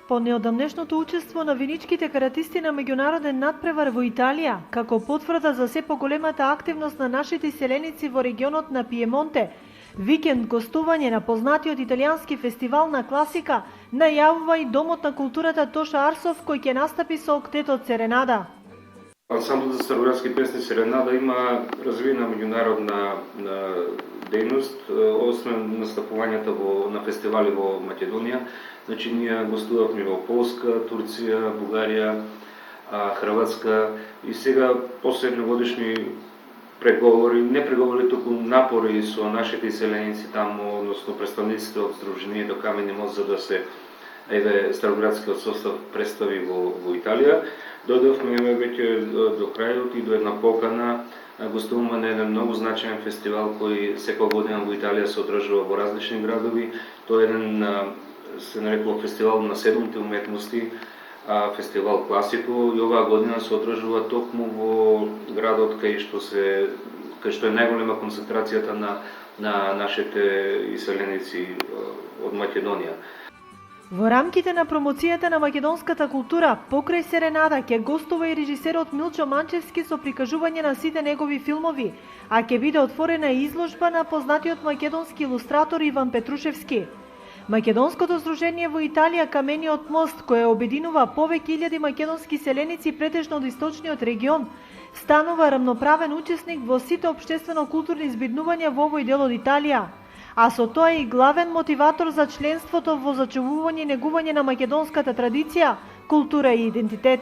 По неодамнешното учество на виничките каратисти на меѓународен надпревар во Италија, како потврда за се поголемата активност на нашите селеници во регионот на Пиемонте, викенд гостување на познатиот италијански фестивал на класика најавува и Домот на културата Тоша Арсов, кој ќе настапи со октетот Серенада. Ансамблот за староградски песни Серенада има развиена меѓународна дејност, освен настапувањата на фестивали во Македонија. Значи, ние гостувавме во Полска, Турција, Бугарија, Хрватска и сега после едногодишни преговори, не преговори, туку напори со нашите селеници таму, односно представниците од Сдруженијето Камени мост, за да се староградскиот состав представи во Италија. Дојдовме веќе до крајот и до една покана, гостуваме на еден многу значаен фестивал кој секоја година во Италија се одржува во различни градови. Тоа е еден, се нарекува фестивал на седумте уметности, фестивал класико, и оваа година се одржува токму во градот кај што е најголема концентрацијата на нашите иселеници од Македонија. Во рамките на промоцијата на македонската култура, покрај Серенада ќе гостува и режисерот Милчо Манчевски со прикажување на сите негови филмови, а ќе биде отворена и изложба на познатиот македонски илустратор Иван Петрушевски. Македонското сдружение во Италија Камениот мост, кое обединува повеќе илјади македонски селеници претежно од источниот регион, станува рамноправен учесник во сите општествено-културни збиднувања во овој дел од Италија, а со тоа и главен мотиватор за членството во зачувување и негување на македонската традиција, култура и идентитет.